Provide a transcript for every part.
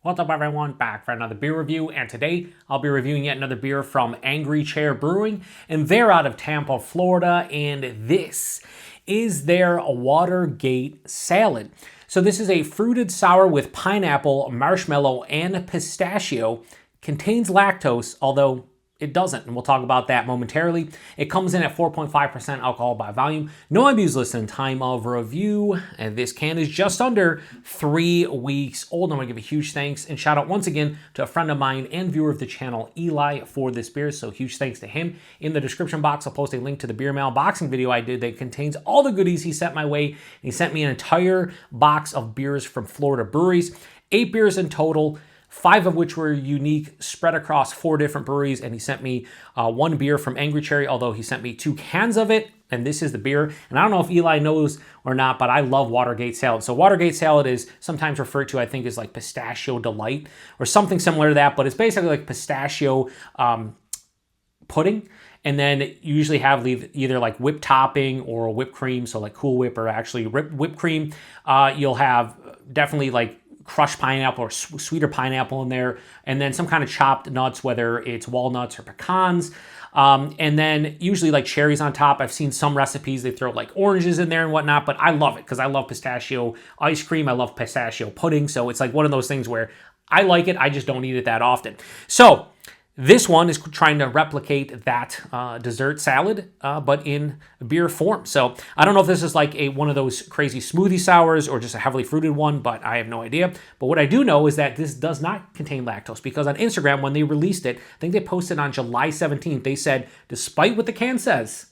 What's up everyone, back for another beer review, and today I'll be reviewing yet another beer from Angry Chair Brewing, and they're out of Tampa, Florida, and this is their Watergate Salad. So this is a fruited sour with pineapple, marshmallow, and pistachio. Contains lactose, although it doesn't, and we'll talk about that momentarily. It comes in at 4.5% alcohol by volume. No IBUs listed in time of review, and this can is just under 3 weeks old. I want to give a huge thanks and shout out once again to a friend of mine and viewer of the channel, Eli, for this beer, so huge thanks to him. In the description box, I'll post a link to the beer mail unboxing video I did that contains all the goodies he sent my way, and he sent me an entire box of beers from Florida breweries, 8 beers in total, 5 of which were unique, spread across 4 different breweries, and he sent me 1 beer from Angry Cherry, although he sent me 2 cans of it, and this is the beer. And I don't know if Eli knows or not, but I love Watergate Salad. So Watergate Salad is sometimes referred to, I think, as like Pistachio Delight or something similar to that, but it's basically like pistachio pudding. And then you usually have either like whipped topping or whipped cream, so like Cool Whip or actually whipped cream. You'll have definitely like crushed pineapple or sweeter pineapple in there, and then some kind of chopped nuts, whether it's walnuts or pecans, and then usually like cherries on top. I've seen some recipes they throw like oranges in there and whatnot, but I love it because I love pistachio ice cream. I love pistachio pudding, so it's like one of those things where I like it, I just don't eat it that often. So this one is trying to replicate that dessert salad, but in beer form. So I don't know if this is like one of those crazy smoothie sours or just a heavily fruited one, but I have no idea. But what I do know is that this does not contain lactose, because on Instagram, when they released it, I think they posted on July 17th, they said, despite what the can says,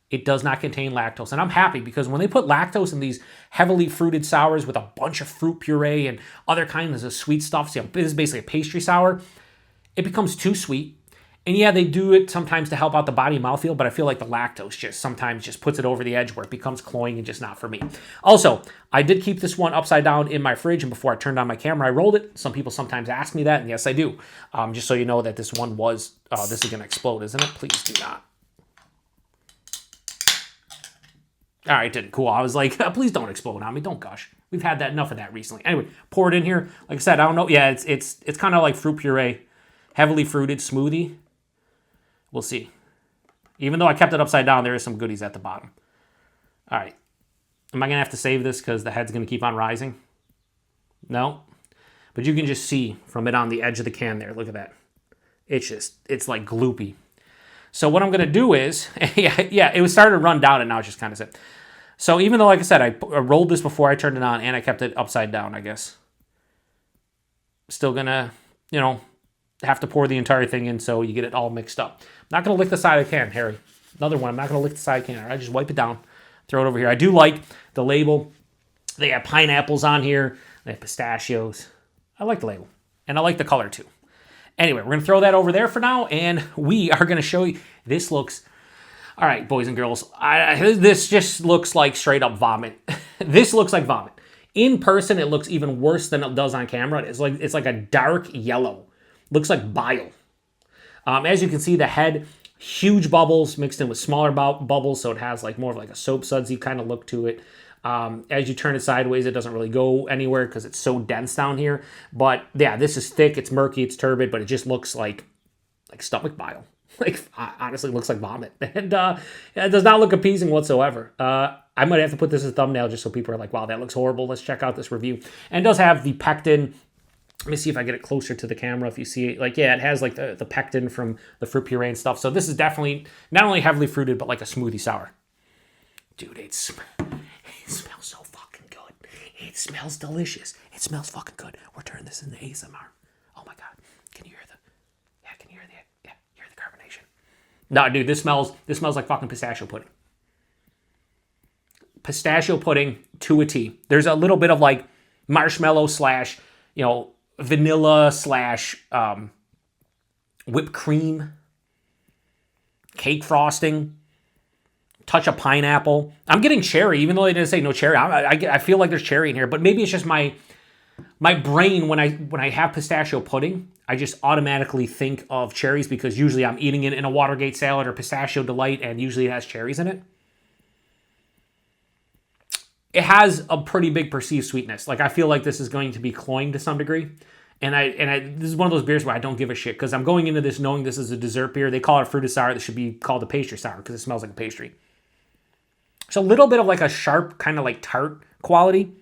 it does not contain lactose. And I'm happy, because when they put lactose in these heavily fruited sours with a bunch of fruit puree and other kinds of sweet stuff, so this is basically a pastry sour, it becomes too sweet. And yeah, they do it sometimes to help out the body and mouthfeel, but I feel like the lactose just sometimes just puts it over the edge where it becomes cloying and just not for me. Also, I did keep this one upside down in my fridge, and before I turned on my camera, I rolled it. Some people sometimes ask me that, and yes, I do. Just so you know that this one was, this is going to explode, isn't it? Please do not. All right, didn't. Cool. I was like, please don't explode on me. Don't gush. We've had that enough of that recently. Anyway, pour it in here. Like I said, I don't know. Yeah, it's kind of like fruit puree. Heavily fruited smoothie. We'll see. Even though I kept it upside down, there is some goodies at the bottom. All right. Am I going to have to save this because the head's going to keep on rising? No. But you can just see from it on the edge of the can there. Look at that. It's like gloopy. So what I'm going to do is, yeah, it was starting to run down and now it's just kind of set. So even though, like I said, I rolled this before I turned it on and I kept it upside down, I guess. Still going to, have to pour the entire thing in so you get it all mixed up. I'm not going to lick the side of the can, Harry. Another one. I'm not going to lick the side of the can. I just wipe it down, throw it over here. I do like the label. They have pineapples on here. They have pistachios. I like the label. And I like the color too. Anyway, we're going to throw that over there for now, and we are going to show you. This looks... All right, boys and girls. This just looks like straight up vomit. This looks like vomit. In person, it looks even worse than it does on camera. It's like a dark yellow. Looks like bile. As you can see, the head, huge bubbles mixed in with smaller bubbles, so it has like more of like a soap sudsy kind of look to it. As you turn it sideways, it doesn't really go anywhere because it's so dense down here. But yeah, this is thick, it's murky, it's turbid, but it just looks like stomach bile. Like, honestly, looks like vomit. And it does not look appeasing whatsoever. I might have to put this as a thumbnail just so people are like, wow, that looks horrible. Let's check out this review. And it does have the pectin. Let me see if I get it closer to the camera. If you see it, like, yeah, it has like the pectin from the fruit puree and stuff. So this is definitely not only heavily fruited, but like a smoothie sour. Dude, it smells so fucking good. It smells delicious. It smells fucking good. We're turning this into ASMR. Oh my God. Can you hear the carbonation? No, dude, this smells like fucking pistachio pudding. Pistachio pudding to a T. There's a little bit of like marshmallow slash, vanilla slash whipped cream, cake frosting, touch of pineapple. I'm getting cherry, even though they didn't say no cherry. I feel like there's cherry in here, but maybe it's just my brain when I have pistachio pudding, I just automatically think of cherries because usually I'm eating it in a Watergate salad or pistachio delight, and usually it has cherries in it. It has a pretty big perceived sweetness. Like, I feel like this is going to be cloying to some degree. And this is one of those beers where I don't give a shit because I'm going into this knowing this is a dessert beer. They call it a fruited sour. This should be called a pastry sour because it smells like a pastry. It's a little bit of like a sharp kind of like tart quality,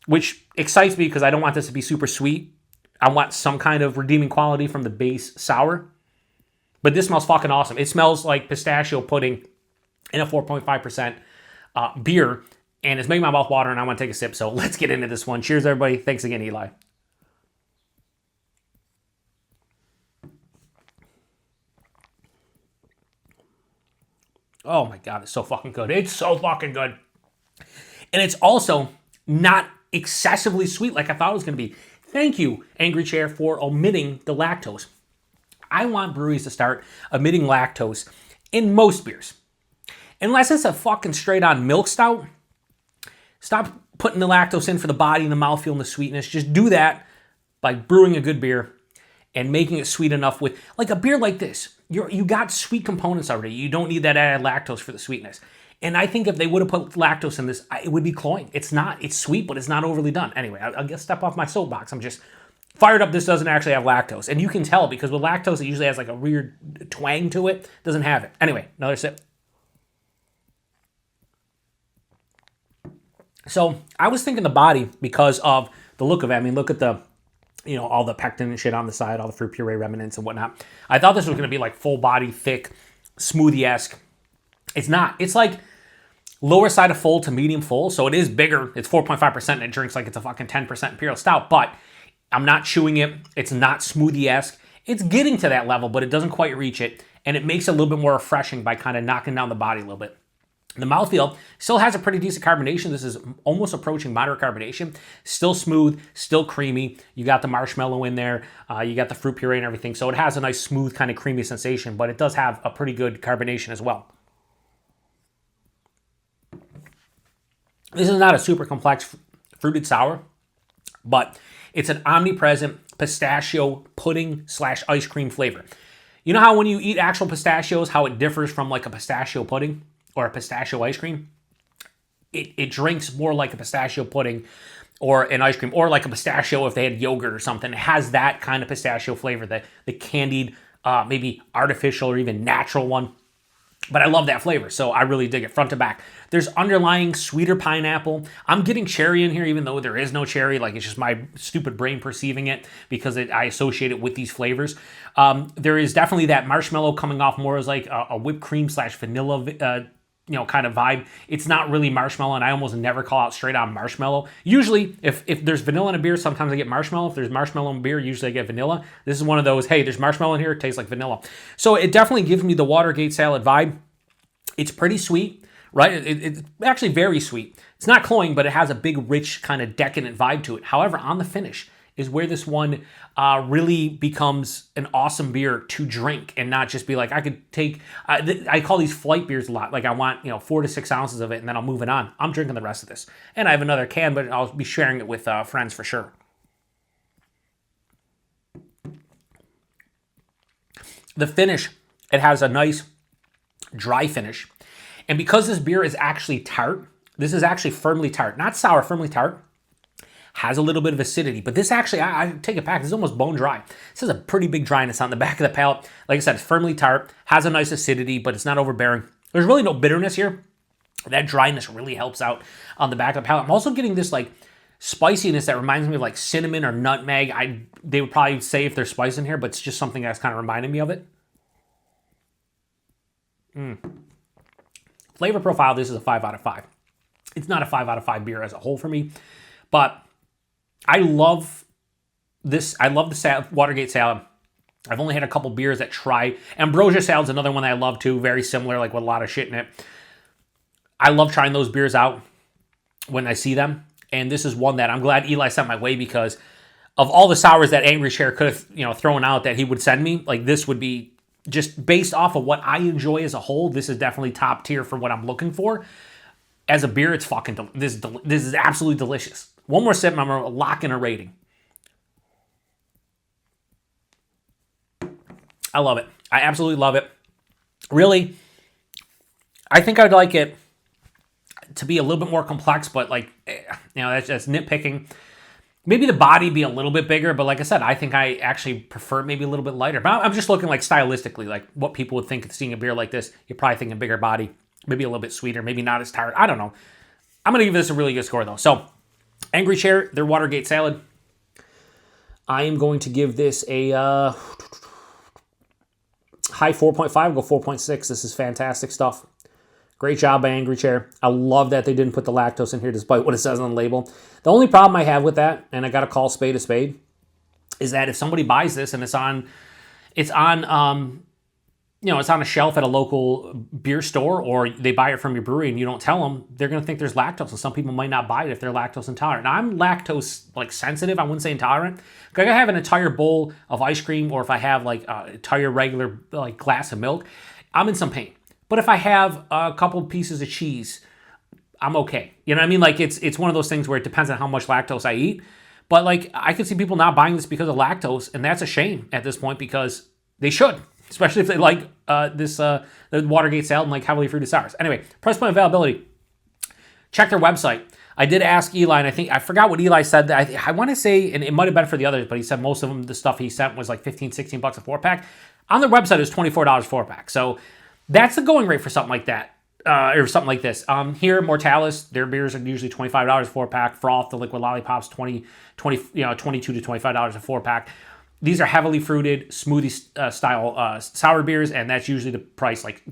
which excites me because I don't want this to be super sweet. I want some kind of redeeming quality from the base sour. But this smells fucking awesome. It smells like pistachio pudding in a 4.5% beer. And it's making my mouth water and I want to take a sip. So let's get into this one. Cheers, everybody. Thanks again, Eli. Oh my God, it's so fucking good. It's so fucking good. And it's also not excessively sweet like I thought it was going to be. Thank you, Angry Chair, for omitting the lactose. I want breweries to start omitting lactose in most beers. Unless it's a fucking straight on milk stout, stop putting the lactose in for the body and the mouthfeel and the sweetness. Just do that by brewing a good beer and making it sweet enough with, like a beer like this. You got sweet components already. You don't need that added lactose for the sweetness. And I think if they would have put lactose in this, it would be cloying. It's not. It's sweet, but it's not overly done. Anyway, I'll just step off my soapbox. I'm just fired up. This doesn't actually have lactose. And you can tell because with lactose, it usually has like a weird twang to it. Doesn't have it. Anyway, another sip. So I was thinking the body because of the look of it. I mean, look at the, all the pectin and shit on the side, all the fruit puree remnants and whatnot. I thought this was going to be like full body, thick, smoothie-esque. It's not. It's like lower side of full to medium full. So it is bigger. It's 4.5% and it drinks like it's a fucking 10% Imperial Stout. But I'm not chewing it. It's not smoothie-esque. It's getting to that level, but it doesn't quite reach it. And it makes it a little bit more refreshing by kind of knocking down the body a little bit. The mouthfeel still has a pretty decent carbonation. This is almost approaching moderate carbonation. Still smooth, still creamy. You got the marshmallow in there. You got the fruit puree and everything. So it has a nice smooth kind of creamy sensation, but it does have a pretty good carbonation as well. This is not a super complex fruited sour, but it's an omnipresent pistachio pudding / ice cream flavor. You know how when you eat actual pistachios, how it differs from like a pistachio pudding or a pistachio ice cream? It drinks more like a pistachio pudding or an ice cream, or like a pistachio if they had yogurt or something. It has that kind of pistachio flavor, the candied, maybe artificial or even natural one. But I love that flavor, so I really dig it front to back. There's underlying sweeter pineapple. I'm getting cherry in here, even though there is no cherry. Like, it's just my stupid brain perceiving it because I associate it with these flavors. There is definitely that marshmallow coming off more as like a whipped cream / vanilla, kind of vibe. It's not really marshmallow, and I almost never call out straight on marshmallow. Usually, if there's vanilla in a beer, sometimes I get marshmallow. If there's marshmallow in beer, usually I get vanilla. This is one of those, hey, there's marshmallow in here, it tastes like vanilla. So it definitely gives me the Watergate Salad vibe. It's pretty sweet, right? It's actually very sweet. It's not cloying, but it has a big, rich, kind of decadent vibe to it. However, on the finish is where this one really becomes an awesome beer to drink and not just be like, I could take, I call these flight beers a lot. Like, I want, 4 to 6 ounces of it and then I'll move it on. I'm drinking the rest of this. And I have another can, but I'll be sharing it with friends for sure. The finish, it has a nice dry finish. And because this beer is actually tart, this is actually firmly tart, not sour, firmly tart, has a little bit of acidity, but this actually, I take it back, this is almost bone dry. This has a pretty big dryness on the back of the palate. Like I said, it's firmly tart, has a nice acidity, but it's not overbearing. There's really no bitterness here. That dryness really helps out on the back of the palate. I'm also getting this like spiciness that reminds me of like cinnamon or nutmeg. They would probably say if there's spice in here, but it's just something that's kind of reminding me of it. Flavor profile, this is a 5 out of 5. It's not a 5 out of 5 beer as a whole for me, but I love this. I love the Watergate Salad. I've only had a couple beers that try. Ambrosia Salad's another one that I love too. Very similar, like with a lot of shit in it. I love trying those beers out when I see them. And this is one that I'm glad Eli sent my way because of all the sours that Angry Chair could have, thrown out that he would send me, like this would be just based off of what I enjoy as a whole. This is definitely top tier for what I'm looking for. As a beer, it's fucking, this is absolutely delicious. One more sip and I'm going to lock in a rating. I love it. I absolutely love it. Really, I think I'd like it to be a little bit more complex, but like, that's nitpicking. Maybe the body be a little bit bigger, but like I said, I think I actually prefer maybe a little bit lighter. But I'm just looking like stylistically, like what people would think of seeing a beer like this. You're probably thinking bigger body, maybe a little bit sweeter, maybe not as tart. I don't know. I'm going to give this a really good score though. So Angry Chair, their Watergate Salad. I am going to give this a high 4.5, go 4.6. This is fantastic stuff. Great job by Angry Chair. I love that they didn't put the lactose in here despite what it says on the label. The only problem I have with that, and I got to call spade a spade, is that if somebody buys this and it's on it's on a shelf at a local beer store, or they buy it from your brewery and you don't tell them, they're going to think there's lactose, and some people might not buy it if they're lactose intolerant. Now, I'm lactose like sensitive. I wouldn't say intolerant. Like, I have an entire bowl of ice cream, or if I have like an entire regular like glass of milk, I'm in some pain. But if I have a couple pieces of cheese, I'm okay. You know what I mean? Like, it's one of those things where it depends on how much lactose I eat. But like, I could see people not buying this because of lactose, and that's a shame at this point, because they should, especially if they like the Watergate Salad and like heavily fruited sours. Anyway, price point availability. Check their website. I did ask Eli, and I forgot what Eli said. I want to say, and it might have been for the others, but he said most of them, the stuff he sent was like $15, $16 a 4-pack. On their website, it's $24 4-pack. So that's the going rate for something like that, or something like this. Here, Mortalis, their beers are usually $25 a 4-pack. Froth, the liquid lollipops, $22 to $25 a 4-pack. These are heavily fruited, smoothie style sour beers, and that's usually the price, like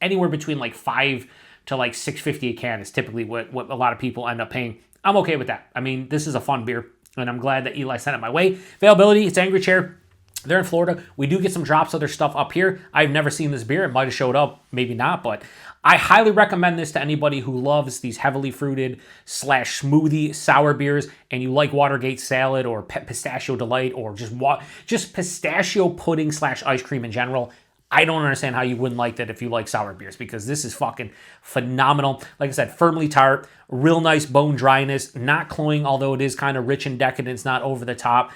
anywhere between like $5 to like $6.50 a can is typically what a lot of people end up paying. I'm okay with that. I mean, this is a fun beer, and I'm glad that Eli sent it my way. Availability, it's Angry Chair. They're in Florida. We do get some drops of their stuff up here. I've never seen this beer. It might have showed up, maybe not, but I highly recommend this to anybody who loves these heavily fruited / smoothie sour beers, and you like Watergate Salad or Pistachio Delight, or just pistachio pudding / ice cream in general. I don't understand how you wouldn't like that if you like sour beers, because this is fucking phenomenal. Like I said, firmly tart, real nice bone dryness, not cloying, although it is kind of rich and decadent. It's not over the top.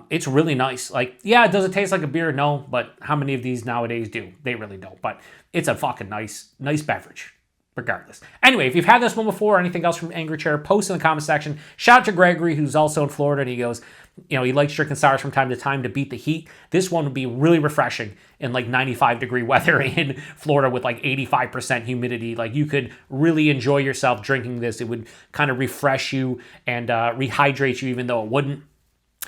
It's really nice. Like, yeah, does it taste like a beer? No, but how many of these nowadays do? They really don't. But it's a fucking nice beverage, regardless. Anyway, if you've had this one before or anything else from Angry Chair, post in the comment section. Shout out to Gregory, who's also in Florida, and he goes, he likes drinking sours from time to time to beat the heat. This one would be really refreshing in like 95-degree weather in Florida with like 85% humidity. Like, you could really enjoy yourself drinking this. It would kind of refresh you and rehydrate you, even though it wouldn't.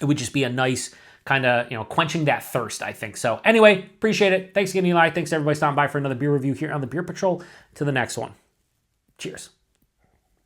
It would just be a nice kind of, quenching that thirst, I think. So anyway, appreciate it. Thanks again, Eli. Thanks to everybody stopping by for another beer review here on the Beer Patrol. To the next one. Cheers.